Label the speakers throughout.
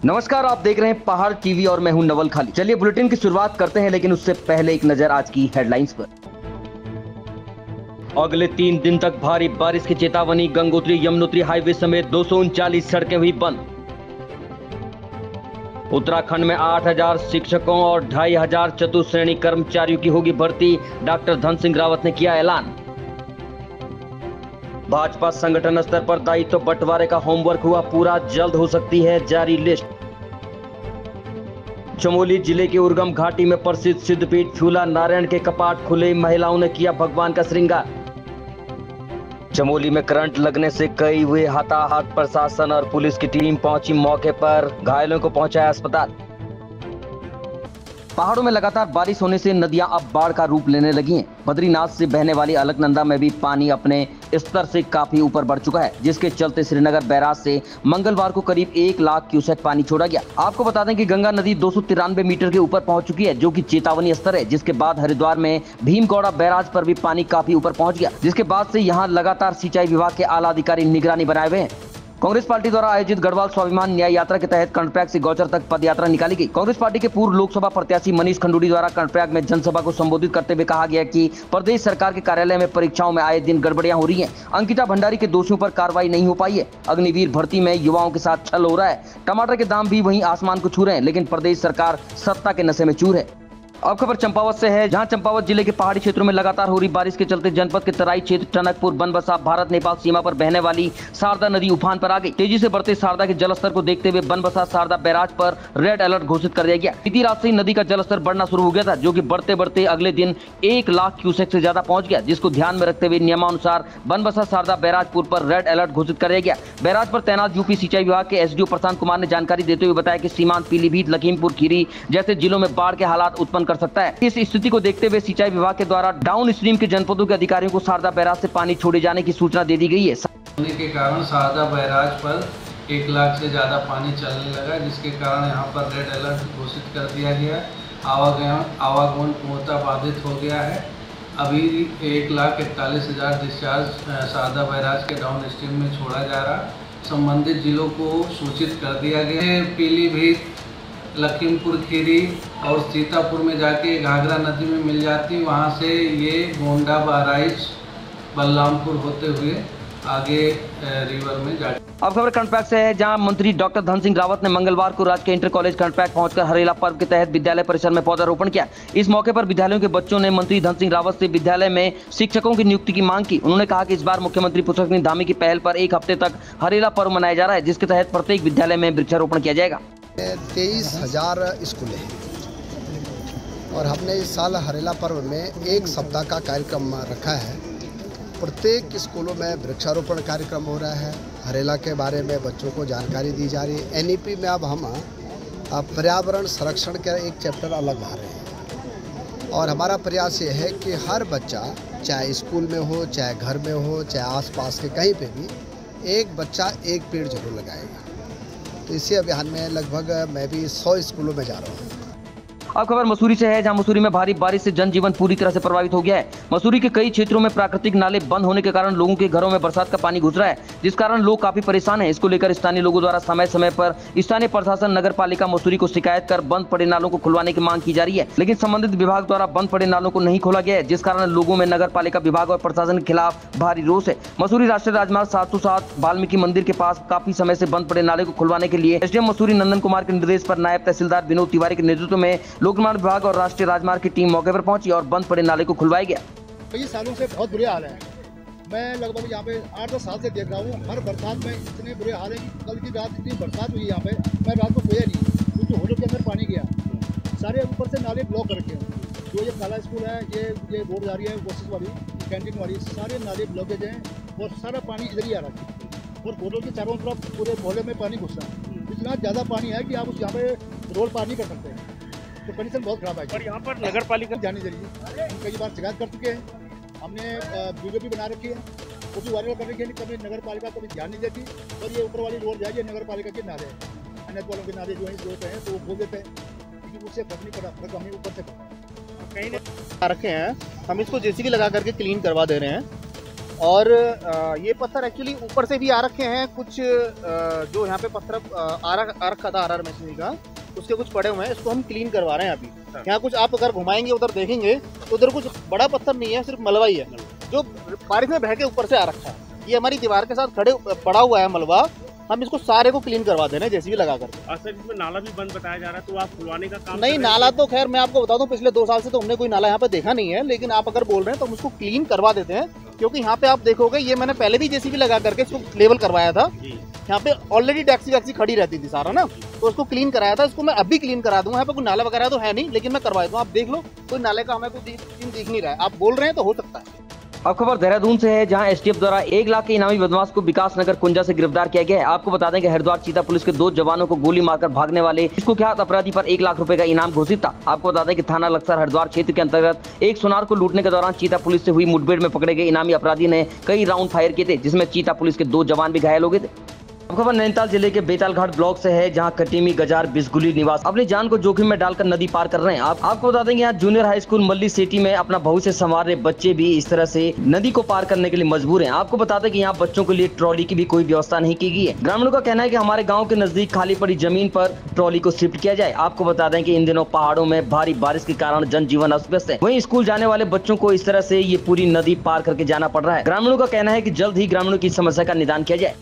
Speaker 1: नमस्कार, आप देख रहे हैं पहाड़ टीवी और मैं हूं नवल खाली। चलिए बुलेटिन की शुरुआत करते हैं, लेकिन उससे पहले एक नजर आज की हेडलाइंस पर। अगले 3 दिन तक भारी बारिश की चेतावनी। गंगोत्री यमुनोत्री हाईवे समेत 239 सड़कें हुई बंद। उत्तराखंड में 8000 शिक्षकों और 2500 चतुश्रेणी कर्मचारियों की होगी भर्ती। डॉक्टर धन सिंह रावत ने किया ऐलान। भाजपा संगठन स्तर पर दायित्व बंटवारे का होमवर्क हुआ पूरा, जल्द हो सकती है जारी लिस्ट। चमोली जिले की उर्गम घाटी में प्रसिद्ध सिद्धपीठ फूला नारायण के कपाट खुले, महिलाओं ने किया भगवान का श्रृंगार। चमोली में करंट लगने से कई हुए हताहत, प्रशासन और पुलिस की टीम पहुंची मौके पर, घायलों को पहुंचाया अस्पताल। पहाड़ों में लगातार बारिश होने से नदियां अब बाढ़ का रूप लेने लगी हैं। बद्रीनाथ से बहने वाली अलकनंदा में भी पानी अपने स्तर से काफी ऊपर बढ़ चुका है, जिसके चलते श्रीनगर बैराज से मंगलवार को करीब 1 लाख क्यूसेक पानी छोड़ा गया। आपको बता दें कि गंगा नदी 293 मीटर के ऊपर पहुंच चुकी है, जो कि चेतावनी स्तर है। जिसके बाद हरिद्वार में भीमगौड़ा बैराज पर भी पानी काफी ऊपर पहुंच गया, जिसके बाद से यहाँ लगातार सिंचाई विभाग के आला अधिकारी निगरानी बनाए हुए हैं। कांग्रेस पार्टी द्वारा आयोजित गढ़वाल स्वाभिमान न्याय यात्रा के तहत कर्णप्रयाग से गौचर तक पद यात्रा निकाली गई। कांग्रेस पार्टी के पूर्व लोकसभा प्रत्याशी मनीष खंडूड़ी द्वारा कर्णप्रयाग में जनसभा को संबोधित करते हुए कहा गया कि प्रदेश सरकार के कार्यालय में परीक्षाओं में आए दिन गड़बड़ियां हो रही हैं। अंकिता भंडारी के दोषियों पर कार्रवाई नहीं हो पाई है। अग्निवीर भर्ती में युवाओं के साथ छल हो रहा है। टमाटर के दाम भी वहीं आसमान को छू रहे हैं, लेकिन प्रदेश सरकार सत्ता के नशे में चूर है। अब खबर चंपावत से है, जहां चंपावत जिले के पहाड़ी क्षेत्रों में लगातार हो रही बारिश के चलते जनपद के तराई क्षेत्र टनकपुर बनबसा भारत नेपाल सीमा पर बहने वाली शारदा नदी उफान पर आ गई। तेजी से बढ़ते शारदा के जलस्तर को देखते हुए बनबसा शारदा बैराज पर रेड अलर्ट घोषित कर दिया गया। बीती रात से ही नदी का जलस्तर बढ़ना शुरू हो गया था, जो कि बढ़ते बढ़ते अगले दिन 1 लाख क्यूसेक से ज्यादा पहुंच गया, जिसको ध्यान में रखते हुए नियमानुसार बनबसा शारदा बैराजपुर पर रेड अलर्ट घोषित कर दिया गया। बैराज पर तैनात यूपी सिंचाई विभाग के एसडीओ प्रशांत कुमार ने जानकारी देते हुए बताया कि सीमांत पीलीभीत, लखीमपुर खीरी जैसे जिलों में बाढ़ के हालात उत्पन्न कर सकता है। इस स्थिति को देखते हुए सिंचाई विभाग के द्वारा डाउन स्ट्रीम के जनपदों के अधिकारियों को शारदा बैराज से पानी छोड़े जाने की सूचना दे दी गई है।
Speaker 2: होने के कारण शारदा बैराज पर 1 लाख से ज़्यादा पानी चलने लगा, जिसके कारण यहाँ पर रेड अलर्ट घोषित कर दिया गया। आवागमन पूर्णतः बाधित हो गया है। अभी 1,41,000 डिस्चार्ज शारदा बैराज के डाउन स्ट्रीम में छोड़ा जा रहा। संबंधित जिलों को सूचित कर दिया गया है। पीलीभीत, लखीमपुर खीरी और सीतापुर में जाके घाघरा नदी में मिल जाती, वहाँ से ये गोंडा, बहराइच, बलरामपुर होते हुए आगे रिवर में जाती।
Speaker 1: अब खबर कर्णप्रयाग से है, जहां मंत्री डॉक्टर धन सिंह रावत ने मंगलवार को राजकीय इंटर कॉलेज कर्णप्रयाग पहुंचकर हरेला पर्व के तहत विद्यालय परिसर में पौधारोपण किया। इस मौके पर विद्यालयों के बच्चों ने मंत्री धन सिंह रावत से विद्यालय में शिक्षकों की नियुक्ति की मांग की। उन्होंने कहा कि इस बार मुख्यमंत्री पुष्कर धामी की पहल पर 1 हफ्ते तक हरेला पर्व मनाया जा रहा है, जिसके तहत प्रत्येक विद्यालय में वृक्षारोपण किया जाएगा।
Speaker 3: 23,000 स्कूलें हैं और हमने इस साल हरेला पर्व में 1 सप्ताह का कार्यक्रम रखा है। प्रत्येक स्कूलों में वृक्षारोपण कार्यक्रम हो रहा है। हरेला के बारे में बच्चों को जानकारी दी जा रही है। एनईपी में अब हम पर्यावरण संरक्षण का एक चैप्टर अलग ला रहे हैं और हमारा प्रयास ये है कि हर बच्चा, चाहे स्कूल में हो, चाहे घर में हो, चाहे आसपास के कहीं पे भी, एक बच्चा 1 पेड़ जरूर लगाएगा। तो इसी अभियान में लगभग मैं भी 100 स्कूलों में जा रहा हूँ।
Speaker 1: अब खबर मसूरी से है, जहां मसूरी में भारी बारिश से जनजीवन पूरी तरह से प्रभावित हो गया है। मसूरी के कई क्षेत्रों में प्राकृतिक नाले बंद होने के कारण लोगों के घरों में बरसात का पानी घुस रहा है, जिस कारण लोग काफी परेशान हैं। इसको लेकर स्थानीय लोगों द्वारा समय समय पर स्थानीय प्रशासन, नगर पालिका मसूरी को शिकायत कर बंद पड़े नालों को खुलवाने की मांग की जा रही है, लेकिन संबंधित विभाग द्वारा बंद पड़े नालों को नहीं खोला गया है, जिस कारण लोगों में नगर पालिका विभाग और प्रशासन के खिलाफ भारी रोष है। मसूरी राष्ट्रीय राजमार्ग 707 वाल्मीकि मंदिर के पास काफी समय से बंद पड़े नाले को खुलवाने के लिए एसडीएम मसूरी नंदन कुमार के निर्देश पर नायब तहसीलदार विनोद तिवारी के नेतृत्व में लोक निर्माण विभाग और राष्ट्रीय राजमार्ग की टीम मौके पर पहुंची और बंद पड़े नाले को खुलवाया गया।
Speaker 4: कई सालों से बहुत बुरे हाल है। मैं लगभग यहाँ पे 8-10 साल से देख रहा हूँ। हर बरसात में इतने बुरे हाल है कि कल की रात इतनी बरसात हुई यहाँ पे, मैं रात को सोया नहीं क्योंकि होटल के अंदर पानी गया। सारे ऊपर से नाले ब्लॉक करके हैं। जो ये काला स्कूल है, ये रोड जा रही है कोशिश वाली, कैंटीन वाली, सारे नाले ब्लॉकेज हैं और सारा पानी इधर ही आ रहा है और होटल के चारों तरफ पूरे मोहल्ले में पानी घुस रहा है। इतना ज़्यादा पानी है कि आप उस यहाँ पे रोड पार नहीं कर सकते हैं। तो कंडीशन बहुत खराब है। और यहाँ पर नगर पालिका जानी चाहिए। हम कई बार शिकायत कर चुके हैं। हमने वीडियो भी बना रखी है, वो भी वायरल कर रखी है, कभी नगर पालिका कभी ध्यान नहीं देती। और ये ऊपर वाली रोड जाए, नगर पालिका के नाले हैं, अन्य वालों के नाले जो है होते हैं तो वो खोल देते हैं, क्योंकि उससे फर्क नहीं पड़ा, फर्क हमें ऊपर से कहीं रखे हैं। हम इसको जेसीबी लगा करके क्लीन करवा दे रहे हैं और ये पत्थर एक्चुअली ऊपर से भी आ रखे हैं कुछ, जो यहाँ पे पत्थर आ रखा था RR मशीनरी का, उसके कुछ पड़े हुए हैं, इसको हम क्लीन करवा रहे हैं अभी। यहाँ कुछ आप अगर घुमाएंगे उधर देखेंगे तो उधर कुछ बड़ा पत्थर नहीं है, सिर्फ मलबा ही है जो बारिश में बह के ऊपर से आ रखा है। ये हमारी दीवार के साथ खड़े पड़ा हुआ है मलबा, हम इसको सारे को क्लीन करवा दे रहे हैं जेसीबी लगा कर।
Speaker 5: सर इसमें नाला भी बंद बताया जा रहा है, तो आप खुलवाने का काम
Speaker 4: नहीं, नाला तो खैर मैं आपको बता दूं पिछले 2 साल से तो हमने कोई नाला यहाँ पे देखा नहीं है, लेकिन आप अगर बोल रहे हैं तो हम उसको क्लीन करवा देते हैं, क्योंकि यहाँ पे आप देखोगे ये मैंने पहले भी जेसीबी लगा करके इसको लेवल करवाया था। यहाँ पे ऑलरेडी टैक्सी वैक्सी खड़ी रहती थी सारा ना, तो उसको क्लीन कराया था, इसको मैं अभी क्लीन करा दूंगा। यहाँ पे कोई नाला वगैरह तो है नहीं, लेकिन मैं करवा दूँ, आप देख लो कोई नाले का हमें कोई सीन दिख नहीं रहा है। आप बोल रहे हैं तो हो सकता है।
Speaker 1: अब खबर देहरादून से है, जहां एसटीएफ द्वारा 1 लाख के इनामी बदमाश को विकास नगर कुंजा से गिरफ्तार किया गया है। आपको बता दें कि हरिद्वार चीता पुलिस के 2 जवानों को गोली मारकर भागने वाले इसको कुख्यात अपराधी पर 1 लाख रुपए का इनाम घोषित था। आपको बता दें कि थाना लक्सर हरिद्वार क्षेत्र के अंतर्गत एक सुनार को लूटने के दौरान चीता पुलिस से हुई मुठभेड़ में पकड़े गए इनामी अपराधी ने कई राउंड फायर किए थे, जिसमें चीता पुलिस के 2 जवान भी घायल हो गए थे। अब खबर नैनीताल जिले के बेतालघाट ब्लॉक से है, जहां कटीमी गजार बिस्गुली निवास अपनी जान को जोखिम में डालकर नदी पार कर रहे हैं। आपको बता दें कि यहाँ जूनियर हाई स्कूल मल्ली सिटी में अपना भविष्य संवार रहे बच्चे भी इस तरह से नदी को पार करने के लिए मजबूर हैं। आपको बता दें कि यहाँ बच्चों के लिए ट्रॉली की भी कोई व्यवस्था नहीं की गई है। ग्रामीणों का कहना है कि हमारे गाँव के नजदीक खाली पड़ी जमीन पर ट्रॉली को शिफ्ट किया जाए। आपको बता दें कि इन दिनों पहाड़ों में भारी बारिश के कारण जनजीवन अस्त व्यस्त है, वहीं स्कूल जाने वाले बच्चों को इस तरह से ये पूरी नदी पार करके जाना पड़ रहा है। ग्रामीणों का कहना है कि जल्द ही ग्रामीणों की समस्या का निदान किया जाए।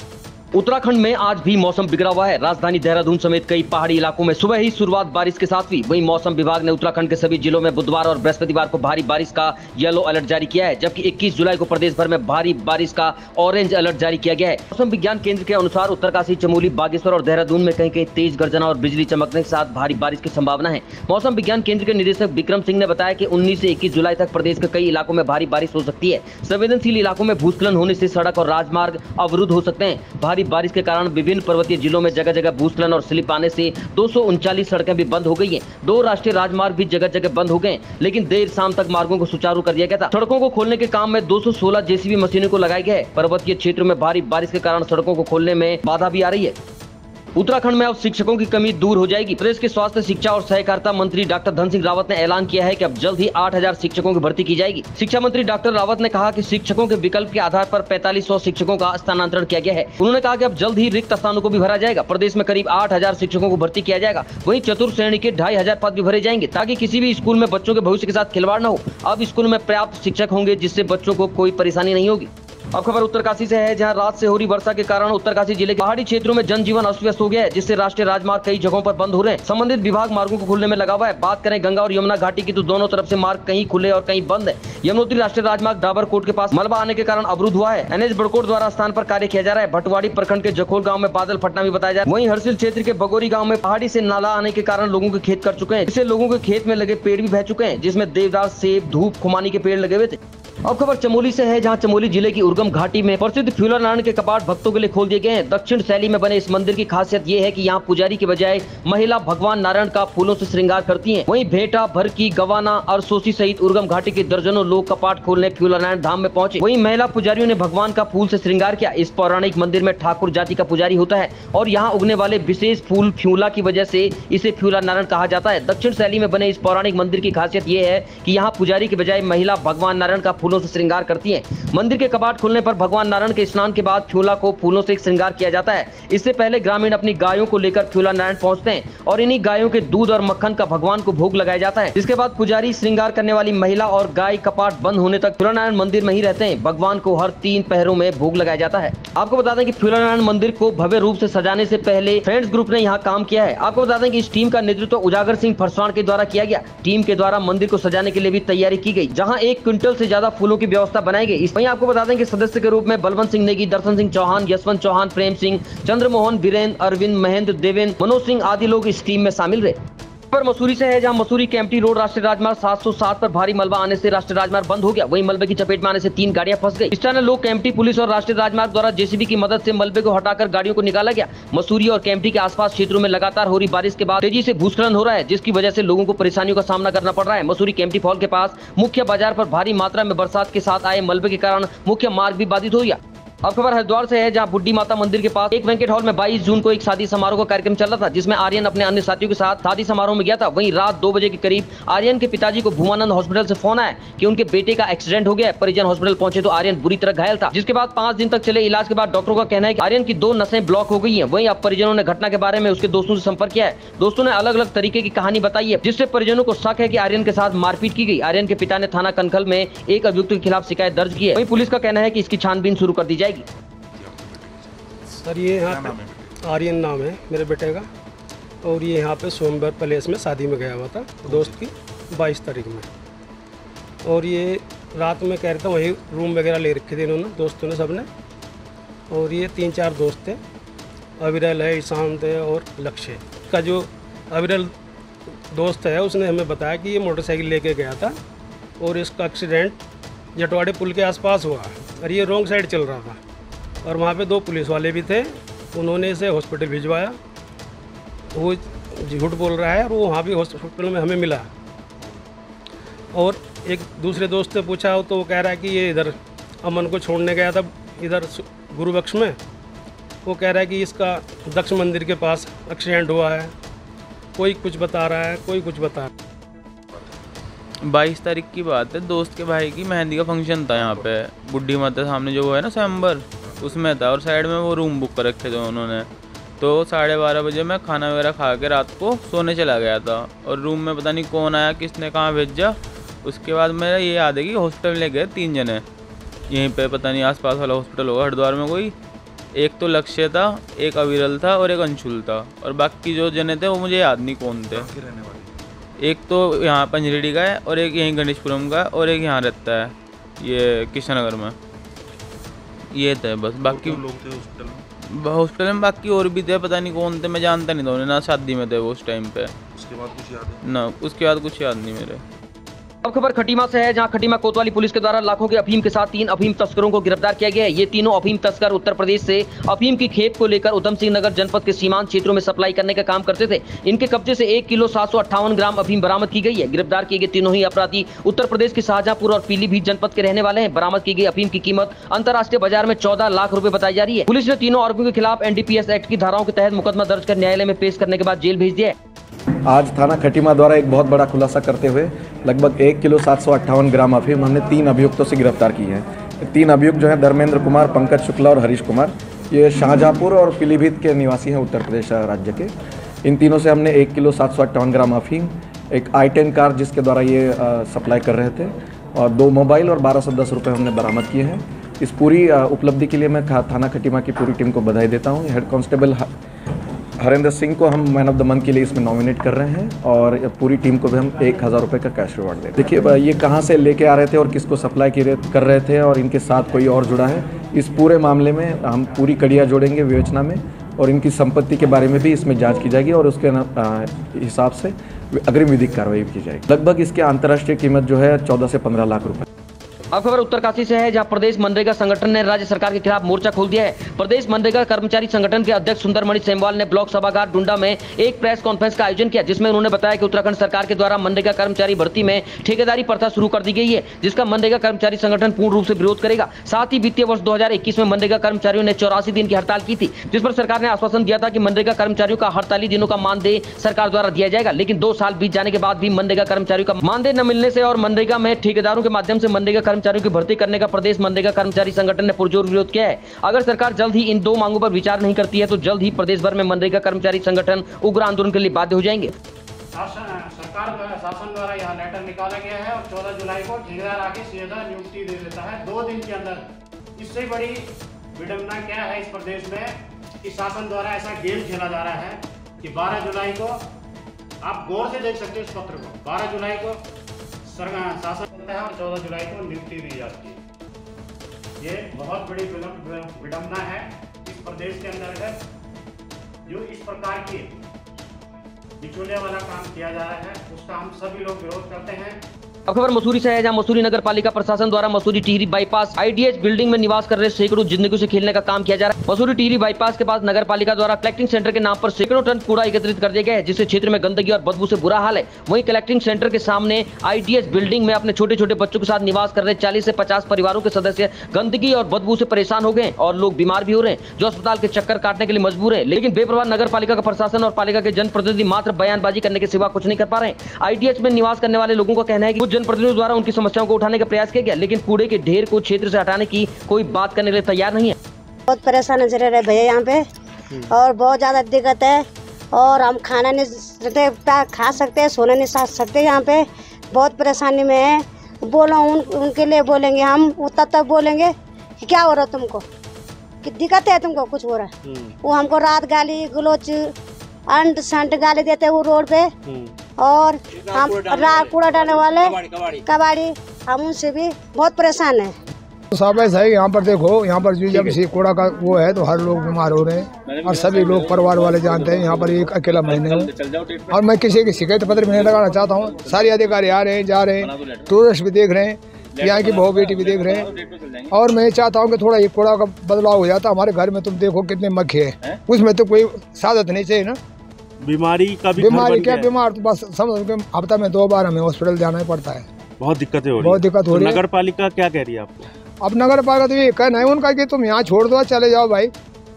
Speaker 1: उत्तराखंड में आज भी मौसम बिगड़ा हुआ है। राजधानी देहरादून समेत कई पहाड़ी इलाकों में सुबह ही शुरुआत बारिश के साथ हुई। वहीं मौसम विभाग ने उत्तराखंड के सभी जिलों में बुधवार और बृहस्पतिवार को भारी बारिश का येलो अलर्ट जारी किया है, जबकि 21 जुलाई को प्रदेश भर में भारी बारिश का ऑरेंज अलर्ट जारी किया गया है। मौसम विज्ञान केंद्र के अनुसार उत्तरकाशी, चमोली, बागेश्वर और देहरादून में कहीं कहीं तेज गर्जना और बिजली चमकने के साथ भारी बारिश की संभावना है। मौसम विज्ञान केंद्र के निदेशक विक्रम सिंह ने बताया कि 19 से 21 जुलाई तक प्रदेश के कई इलाकों में भारी बारिश हो सकती है। संवेदनशील इलाकों में भूस्खलन होने से सड़क और राजमार्ग अवरुद्ध हो सकते हैं। भारी बारिश के कारण विभिन्न पर्वतीय जिलों में जगह जगह भूस्खलन और स्लिप आने से 239 सड़कें भी बंद हो गई हैं। 2 राष्ट्रीय राजमार्ग भी जगह जगह बंद हो गए, लेकिन देर शाम तक मार्गों को सुचारू कर दिया गया था। सड़कों को खोलने के काम में 216 जेसीबी मशीनों को लगाया गया है। पर्वतीय क्षेत्रों में भारी बारिश के कारण सड़कों को खोलने में बाधा भी आ रही है। उत्तराखंड में अब शिक्षकों की कमी दूर हो जाएगी। प्रदेश के स्वास्थ्य, शिक्षा और सहकारिता मंत्री डॉक्टर धन सिंह रावत ने ऐलान किया है कि अब जल्द ही 8000 शिक्षकों की भर्ती की जाएगी। शिक्षा मंत्री डॉक्टर रावत ने कहा कि शिक्षकों के विकल्प के आधार पर 4500 शिक्षकों का स्थानांतरण किया गया है। उन्होंने कहा कि अब जल्द ही रिक्त स्थानों को भी भरा जाएगा। प्रदेश में करीब 8000 शिक्षकों को भर्ती किया जाएगा। वहीं चतुर्थ श्रेणी के 2500 पद भी भरे जाएंगे, ताकि किसी भी स्कूल में बच्चों के भविष्य के साथ खिलवाड़ न हो। अब स्कूल में पर्याप्त शिक्षक होंगे, जिससे बच्चों को कोई परेशानी नहीं होगी। अब खबर उत्तरकाशी से है, जहां रात से हो रही वर्षा के कारण उत्तरकाशी जिले के पहाड़ी क्षेत्रों में जनजीवन अस्त व्यस्त हो गया है, जिससे राष्ट्रीय राजमार्ग कई जगहों पर बंद हो रहे हैं। संबंधित विभाग मार्गों को खोलने में लगा हुआ है। बात करें गंगा और यमुना घाटी की, तो दोनों तरफ से मार्ग कहीं खुले और कहीं बंद है। यमुनोत्री राष्ट्रीय राजमार्ग डाबरकोट के पास मलबा आने के कारण अवरुद्ध हुआ है। NH बड़कोट द्वारा स्थान पर कार्य किया जा रहा है। भटवाड़ी प्रखंड के जखोल गाँव में बादल फटना भी बताया जा रहा है। वहीं हरसिल क्षेत्र के बगोरी गाँव में पहाड़ी से नाला आने के कारण लोगों के खेत कर चुके हैं, जिससे लोगों के खेत में लगे पेड़ भी बह चुके हैं, जिसमें देवदार, सेब, धूप, खुमानी के पेड़ लगे हुए थे। अब खबर चमोली से है, जहां चमोली जिले की उर्गम घाटी में प्रसिद्ध फ्यूलर नारायण के कपाट भक्तों के लिए खोल दिए गए हैं। दक्षिण शैली में बने इस मंदिर की खासियत ये है कि यहाँ पुजारी के बजाय महिला भगवान नारायण का फूलों से श्रृंगार करती हैं। वहीं भेटा, भरकी, गवाना और सोसी सहित उर्गम घाटी के दर्जनों लोग कपाट खोलने फ्यूलर नारायण धाम में पहुंचे। वहीं महिला पुजारियों ने भगवान का फूल से श्रृंगार किया। इस पौराणिक मंदिर में ठाकुर जाति का पुजारी होता है और यहाँ उगने वाले विशेष फूल फ्यूला की वजह से इसे फ्यूलर नारायण कहा जाता है। दक्षिण शैली में बने इस पौराणिक मंदिर की खासियत ये है कि यहाँ पुजारी के बजाय महिला भगवान नारायण का फूलों से श्रृंगार करती है। मंदिर के कपाट खुलने पर भगवान नारायण के स्नान के बाद फ्यूला को फूलों से श्रृंगार किया जाता है। इससे पहले ग्रामीण अपनी गायों को लेकर फ्यूला नारायण पहुंचते हैं और इन्हीं गायों के दूध और मक्खन का भगवान को भोग लगाया जाता है। इसके बाद पुजारी, श्रृंगार करने वाली महिला और गाय कपाट बंद होने तक फ्यूला नारायण मंदिर में ही रहते हैं। भगवान को हर 3 पहरों में भोग लगाया जाता है। आपको बता दें कि फ्यूला नारायण मंदिर को भव्य रूप से सजाने से पहले फ्रेंड्स ग्रुप ने यहाँ काम किया है। आपको बता दें कि इस टीम का नेतृत्व उजागर सिंह फरसाण के द्वारा किया गया। टीम के द्वारा मंदिर को सजाने के लिए भी तैयारी की गई, जहाँ 1 क्विंटल से ज्यादा फूलों की व्यवस्था बनाई गई। वहीं आपको बता दें कि सदस्य के रूप में बलवंत सिंह नेगी, दर्शन सिंह चौहान, यशवंत चौहान, प्रेम सिंह, चंद्रमोहन, वीरेंद्र, अरविंद, महेंद्र, देवेंद्र, मनोज सिंह आदि लोग इस टीम में शामिल रहे। पर मसूरी से है, जहां मसूरी केम्प्टी रोड राष्ट्रीय राजमार्ग 707 पर भारी मलबा आने से राष्ट्रीय राजमार्ग बंद हो गया। वहीं मलबे की चपेट में आने से 3 गाड़ियां फंस गई। इस तरह लोग केम्प्टी पुलिस और राष्ट्रीय राजमार्ग द्वारा जेसीबी की मदद से मलबे को हटाकर गाड़ियों को निकाला गया। मसूरी और केम्प्टी के आसपास क्षेत्रों में लगातार हो रही बारिश के बाद तेजी से भूस्खलन हो रहा है, जिसकी वजह से लोगों को परेशानियों का सामना करना पड़ रहा है। मसूरी केम्प्टी फॉल के पास मुख्य बाजार पर भारी मात्रा में बरसात के साथ आए मलबे के कारण मुख्य मार्ग भी बाधित हो गया। अब खबर हरिद्वार से है, जहां बुड्ढी माता मंदिर के पास एक बैंकेट हॉल में 22 जून को एक शादी समारोह का कार्यक्रम चल रहा था, जिसमें आर्यन अपने अन्य साथियों के साथ शादी समारोह में गया था। वहीं रात 2 बजे के करीब आर्यन के पिताजी को भूमानंद हॉस्पिटल से फोन आया कि उनके बेटे का एक्सीडेंट हो गया है। परिजन हॉस्पिटल पहुंचे तो आर्यन बुरी तरह घायल था, जिसके बाद 5 दिन तक चले इलाज के बाद डॉक्टरों का कहना है कि आर्यन की 2 नसें ब्लॉक हो गई है। वहीं अब परिजनों ने घटना के बारे में उसके दोस्तों से संपर्क किया है। दोस्तों ने अलग अलग तरीके की कहानी बताई है, जिससे परिजनों को शक है कि आर्यन के साथ मारपीट की गई। आर्यन के पिता ने थाना कनखल में एक अभियुक्त के खिलाफ शिकायत दर्ज की है। वहीं पुलिस का कहना है कि इसकी छानबीन शुरू कर दी जाएगी।
Speaker 6: सर ये यहाँ पे आर्यन नाम है मेरे बेटे का, और ये यहाँ पे सोमवार पैलेस में शादी में गया हुआ था दोस्त की 22 तारीख में। और ये रात में कह रहे थे वही रूम वगैरह ले रखे थे इन्होंने, दोस्तों ने, सब ने। और ये 3-4 दोस्त थे, अविरल है, ईशांत है और लक्ष्य का। जो अविरल दोस्त है उसने हमें बताया कि ये मोटरसाइकिल लेके गया था और इसका एक्सीडेंट जटवाड़े पुल के आसपास हुआ और ये रॉन्ग साइड चल रहा था। और वहाँ पे 2 पुलिस वाले भी थे, उन्होंने इसे हॉस्पिटल भिजवाया। वो झूठ बोल रहा है और वो वहाँ भी हॉस्पिटल में हमें मिला। और एक दूसरे दोस्त से पूछा तो वो कह रहा है कि ये इधर अमन को छोड़ने गया था, इधर गुरुबख्श में। वो कह रहा है कि इसका दक्ष मंदिर के पास एक्सीडेंट हुआ है। कोई कुछ बता रहा है, कोई कुछ बता रहा है।
Speaker 7: 22 तारीख की बात है, दोस्त के भाई की मेहंदी का फंक्शन था यहाँ पे बुड्ढी माता सामने जो वो है ना स्वयंवर, उसमें था। और साइड में वो रूम बुक कर रखे थे उन्होंने। तो 12:30 बजे मैं खाना वगैरह खा के रात को सोने चला गया था। और रूम में पता नहीं कौन आया, किसने कहाँ भेजा। उसके बाद मेरा ये याद है कि हॉस्पिटल ले गए 3 जने, यहीं पे पता नहीं आसपास वाला हॉस्पिटल होगा हरिद्वार में कोई। एक तो लक्ष्य था, एक अविरल था और एक अंशुल था। और बाकी जो जने थे वो मुझे याद नहीं कौन थे। एक तो यहाँ पंजरेडी का है और एक यहीं गणेशपुरम का है और एक यहाँ रहता है ये कृष्णनगर में। ये थे बस, बाकी लोग थे हॉस्पिटल में। बाकी और भी थे, पता नहीं कौन थे, मैं जानता नहीं था उन्हें, ना शादी में थे वो उस टाइम पे। उसके बाद कुछ याद है ना, उसके बाद कुछ याद नहीं मेरे।
Speaker 1: अब खबर खटीमा से है, जहां खटीमा कोतवाली पुलिस के द्वारा लाखों के अफीम के साथ 3 अफीम तस्करों को गिरफ्तार किया गया है। ये तीनों अफीम तस्कर उत्तर प्रदेश से अफीम की खेप को लेकर उधम सिंह नगर जनपद के सीमांत क्षेत्रों में सप्लाई करने का काम करते थे। इनके कब्जे से 1 किलो 758 ग्राम अफीम बरामद की गई है। गिरफ्तार किए गए तीनों ही अपराधी उत्तर प्रदेश के शाहजहांपुर और पीलीभीत जनपद के रहने वाले हैं। बरामद की गई अफीम की कीमत अंतर्राष्ट्रीय बाजार में 14 लाख रुपए बताई जा रही है। पुलिस ने तीनों आरोपियों के खिलाफ NDPS एक्ट की धाराओं के तहत मुकदमा दर्ज कर न्यायालय में पेश करने के बाद जेल भेज दिया है।
Speaker 8: आज थाना खटीमा द्वारा एक बहुत बड़ा खुलासा करते हुए लगभग 1 किलो 758 ग्राम अफीम हमने 3 अभियुक्तों से गिरफ्तार की है। 3 अभियुक्त जो हैं धर्मेंद्र कुमार, पंकज शुक्ला और हरीश कुमार, ये शाहजहांपुर और पीलीभीत के निवासी हैं उत्तर प्रदेश राज्य के। इन तीनों से हमने 1 किलो 758 ग्राम अफीम, एक I-10 कार जिसके द्वारा ये सप्लाई कर रहे थे, और 2 मोबाइल और 1210 रुपये हमने बरामद किए हैं। इस पूरी उपलब्धि के लिए मैं थाना खटीमा की पूरी टीम को बधाई देता हूँ। हेड कांस्टेबल हरेंद्र सिंह को हम मैन ऑफ द मंथ के लिए इसमें नॉमिनेट कर रहे हैं और पूरी टीम को भी हम 1000 रुपये का कैश रिवार्ड देते हैं। देखिए ये कहाँ से लेके आ रहे थे और किसको सप्लाई कर रहे थे और इनके साथ कोई और जुड़ा है, इस पूरे मामले में हम पूरी कड़ियाँ जोड़ेंगे विवेचना में और इनकी संपत्ति के बारे में भी इसमें जाँच की जाएगी और उसके हिसाब से अग्रिम विधिक कार्रवाई की जाएगी। लगभग इसकी अंतर्राष्ट्रीय कीमत जो है 14 से 15 लाख रुपये।
Speaker 1: अब खबर उत्तरकाशी से है, जहां प्रदेश मनरेगा संगठन ने राज्य सरकार के खिलाफ मोर्चा खोल दिया है। प्रदेश मनरेगा कर्मचारी संगठन के अध्यक्ष सुंदरमणि सेमवाल ने ब्लॉक सभागार डुंडा में एक प्रेस कॉन्फ्रेंस का आयोजन किया, जिसमें उन्होंने बताया कि उत्तराखंड सरकार के द्वारा मनरेगा कर्मचारी भर्ती में ठेकेदारी प्रथा शुरू कर दी गई है, जिसका मनरेगा कर्मचारी संगठन पूर्ण रूप से विरोध करेगा। साथ ही वित्तीय वर्ष 2021 में मनरेगा कर्मचारियों ने 84 दिन की हड़ताल की थी, जिस पर सरकार ने आश्वासन दिया था कि मनरेगा कर्मचारियों का हड़ताली दिनों का मानदेय सरकार द्वारा दिया जाएगा। लेकिन 2 साल बीत जाने के बाद भी मनरेगा कर्मचारियों का मानदेय न मिलने से और मनरेगा में ठेकेदारों के माध्यम से मनरेगा कर्मचारियों की भर्ती करने का प्रदेश मनरेगा कर्मचारी संगठन ने पुरजोर विरोध किया है। अगर सरकार जल्द ही इन 2 मांगों पर विचार नहीं करती है तो जल्द ही प्रदेश भर में मनरेगा कर्मचारी संगठन उग्र आंदोलन के लिए बाध्य हो जाएंगे।
Speaker 9: सरकार द्वारा शासन द्वारा यहाँ लेटर निकाला गया है और 14 जुलाई को ठेकेदार आगे सीधा नियुक्ति दे देता है 2 दिन के अंदर। इससे बड़ी विडंबना क्या है इस प्रदेश में कि शासन द्वारा ऐसा गेम खेला जा रहा है कि 12 जुलाई को आप गौर से देख सकते हो इस पत्र को। 12 जुलाई को शासन करता है और 14 जुलाई को नियुक्ति दी जाती है। ये बहुत बड़ी विडंबना है इस प्रदेश के अंतर्गत, जो इस प्रकार की बिचौलिया वाला काम किया जा रहा है उसका हम सभी लोग विरोध करते हैं।
Speaker 1: अब खबर मसूरी से है, जहां मसूरी नगर पालिका प्रशासन द्वारा Mussoorie Tehri bypass IDH building में निवास कर रहे सैकड़ों जिंदगियों से खेलने का काम किया जा रहा है। मसूरी टिहरी बाईपास के पास नगर पालिका द्वारा कलेक्टिंग सेंटर के नाम पर सैकड़ों टन कूड़ा एकत्रित कर दिया गया है, जिससे क्षेत्र में गंदगी और बदबू से बुरा हाल है। वहीं कलेक्टिंग सेंटर के सामने IDH बिल्डिंग में अपने छोटे छोटे बच्चों के साथ निवास कर रहे 40 से 50 परिवारों के सदस्य गंदगी और बदबू से परेशान हो गए और लोग बीमार भी हो रहे हैं, जो अस्पताल के चक्कर काटने के लिए मजबूर है। लेकिन बेपरवाह नगर पालिका का प्रशासन और पालिका के जनप्रतिनिधि मात्र बयानबाजी करने के सिवा कुछ नहीं कर पा रहे हैं। IDH में निवास करने वाले लोगों का कहना है कि कुछ जनप्रतिनिधियों द्वारा उनकी समस्याओं को उठाने का प्रयास किया गया, लेकिन कूड़े के ढेर को क्षेत्र से हटाने की कोई बात करने के लिए तैयार नहीं है।
Speaker 10: बहुत परेशान नजर रहे भैया यहाँ पे, और बहुत ज्यादा दिक्कत है, और हम खाना नहीं खा सकते, सोना नहीं खा सकते, यहाँ पे बहुत परेशानी में है। बोलो उनके लिए बोलेंगे हम, तब तक बोलेंगे कि क्या हो रहा है तुमको, कि दिक्कत है तुमको, कुछ हो रहा है। वो हमको रात गाली गलोच अंट संट गाली देते वो रोड पे, और हम कूड़ा डालने वाले कबाड़ी, हम उनसे भी बहुत परेशान है।
Speaker 11: तो साहब ऐसा है, यहाँ पर देखो, यहाँ पर जब से कूड़ा का वो है तो हर लोग बीमार हो रहे हैं, और सभी लोग परिवार वाले जानते हैं। यहाँ पर एक अकेला महीने हूँ, और मैं किसी की शिकायत पत्र भी नहीं लगाना चाहता हूँ। सारे अधिकारी आ रहे हैं, जा रहे हैं, टूरिस्ट भी देख रहे हैं, यहाँ की बहू बेटी भी देख रहे हैं, और मैं चाहता हूँ कि थोड़ा ये कूड़ा का बदलाव हो जाता। हमारे घर में तुम देखो कितने मक्खे हैं, उसमें तो कोई साधन नहीं चाहिए ना।
Speaker 5: बीमारी का भी
Speaker 11: बीमारी क्या, बीमार तो बस समझ के हफ्ता में 2 बार हमें हॉस्पिटल जाना ही पड़ता है।
Speaker 5: बहुत दिक्कतें हो रही है।
Speaker 11: बहुत दिक्कत हो रही है।
Speaker 5: नगर पालिका क्या कह रही है आपको?
Speaker 11: अब नगर पालिका तो ये कहना है उनका कि तुम यहाँ छोड़ दो, चले जाओ भाई।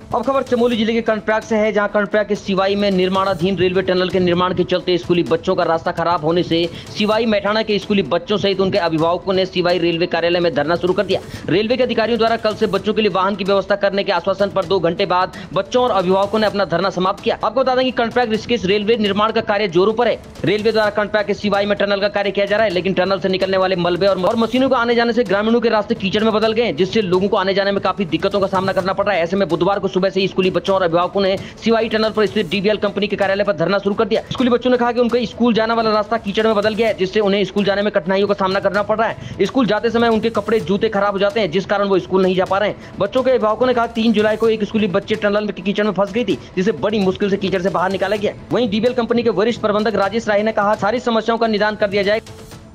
Speaker 1: अब खबर चमोली जिले के कर्णप्रयाग से है, जहां कर्णप्रयाग के सिवाई में निर्माणाधीन रेलवे टनल के निर्माण के चलते स्कूली बच्चों का रास्ता खराब होने से सिवाई मैठाना के स्कूली बच्चों सहित उनके अभिभावकों ने सिवाई रेलवे कार्यालय में धरना शुरू कर दिया। रेलवे के अधिकारियों द्वारा कल से बच्चों के लिए वाहन की व्यवस्था करने के आश्वासन पर 2 घंटे बाद बच्चों और अभिभावकों ने अपना धरना समाप्त किया। आपको बता दें कि कर्णप्रयाग ऋषिकेश रेलवे निर्माण का कार्य जोरों पर है। रेलवे द्वारा कर्णप्रयाग के सिवाई में टनल का कार्य किया जा रहा है, लेकिन टनल से निकलने वाले मलबे और मशीनों को आने जाने से ग्रामीणों के रास्ते कीचड़ में बदल गए, जिससे लोगों को आने जाने में काफी दिक्कतों का सामना करना पड़ रहा है। ऐसे में बुधवार को सुबह से स्कूली बच्चों और अभिभावकों ने सिवाई टनल पर स्थित DBL कंपनी के कार्यालय पर धरना शुरू कर दिया। स्कूली बच्चों ने कहा कि उनका स्कूल जाने वाला रास्ता कीचड़ में बदल गया है, जिससे उन्हें स्कूल जाने में कठिनाइयों का सामना करना पड़ रहा है। स्कूल जाते समय उनके कपड़े जूते खराब हो जाते हैं, जिस कारण वो स्कूल नहीं जा पा रहे हैं। बच्चों के अभिभावकों ने कहा 3 जुलाई को एक स्कूली बच्चे टनल में कीचड़ में फंस गई थी, जिसे बड़ी मुश्किल से कीचड़ से बाहर निकाला गया। वहीं DBL कंपनी के वरिष्ठ प्रबंधक राजेश राय ने कहा सारी समस्याओं का निदान कर दिया जाए।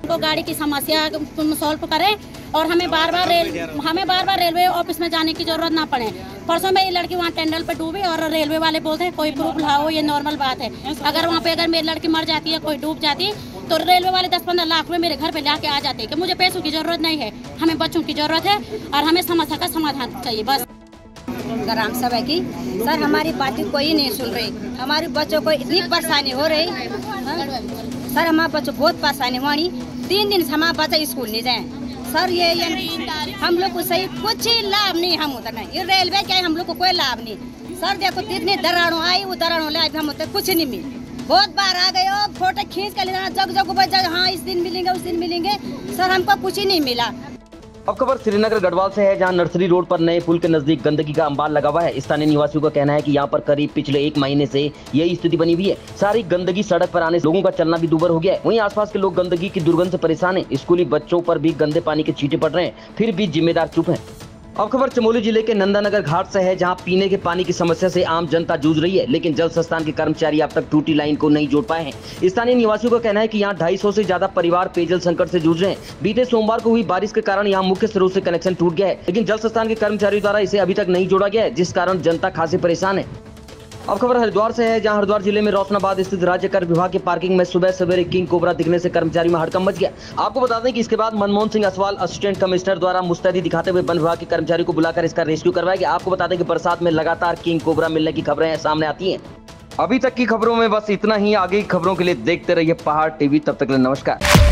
Speaker 12: तो गाड़ी की समस्या सॉल्व करें और हमें बार बार रेलवे ऑफिस में जाने की जरूरत ना पड़े। परसों में ये लड़की वहाँ टेंडर पे डूबी और रेलवे वाले बोलते हैं कोई प्रूफ लाओ, ये नॉर्मल बात है। अगर वहाँ पे अगर मेरी लड़की मर जाती है, कोई डूब जाती है, तो रेलवे वाले 10-15 लाख में मेरे घर पे लाके आ जाते हैं कि मुझे पैसों की जरूरत नहीं है, हमें बच्चों की जरूरत है और हमें समस्या का समाधान चाहिए बस।
Speaker 13: ग्राम सभा की सर हमारी बातें कोई नहीं सुन रही, हमारे बच्चों को इतनी परेशानी हो रही सर, हमारे बच्चों बहुत परेशानी हुई। 3 दिन से हमारा बच्चा स्कूल नहीं जाए सर, ये हम लोग को सही कुछ ही लाभ नहीं, हम उधर नहीं, ये रेलवे क्या है, हम लोग को कोई लाभ नहीं सर। देखो कितनी दरारों आई, वो दरारों ले हम उधर कुछ नहीं मिली। बहुत बार आ गए हो, फोटो खींच कर लेना, जग जग हाँ इस दिन मिलेंगे उस दिन मिलेंगे सर, हमको कुछ ही नहीं मिला।
Speaker 1: अब खबर श्रीनगर गढ़वाल से है, जहां नर्सरी रोड पर नए पुल के नजदीक गंदगी का अंबार लगा हुआ है। स्थानीय निवासियों का कहना है कि यहां पर करीब पिछले 1 महीने से यही स्थिति बनी हुई है। सारी गंदगी सड़क पर आने से लोगों का चलना भी दूभर हो गया है। वहीं आसपास के लोग गंदगी की दुर्गंध से परेशान हैं। स्कूली बच्चों पर भी गंदे पानी के छींटे पड़ रहे हैं, फिर भी जिम्मेदार चुप हैं। अब खबर चमोली जिले के नंदानगर घाट से है, जहां पीने के पानी की समस्या से आम जनता जूझ रही है, लेकिन जल संस्थान के कर्मचारी अब तक टूटी लाइन को नहीं जोड़ पाए हैं। स्थानीय निवासियों का कहना है कि यहां 250 से ज्यादा परिवार पेयजल संकट से जूझ रहे हैं। बीते सोमवार को हुई बारिश के कारण यहां मुख्य स्रोत से कनेक्शन टूट गया है, लेकिन जल संस्थान के कर्मचारियों द्वारा इसे अभी तक नहीं जोड़ा गया है, जिस कारण जनता खासी परेशान है। अब खबर हरिद्वार से है, जहां हरिद्वार जिले में रोशनाबाद स्थित राज्य कर विभाग के पार्किंग में सुबह सवेरे किंग कोबरा दिखने से कर्मचारियों में हड़कंप मच गया। आपको बता दें कि इसके बाद मनमोहन सिंह असवाल असिस्टेंट कमिश्नर द्वारा मुस्तैदी दिखाते हुए वन विभाग के कर्मचारियों को बुलाकर इसका रेस्क्यू करवाया गया। आपको बता दें कि बरसात में लगातार किंग कोबरा मिलने की खबरें सामने आती हैं। अभी तक की खबरों में बस इतना ही। आगे की खबरों के लिए देखते रहिए पहाड़ टीवी। तब तक के लिए नमस्कार।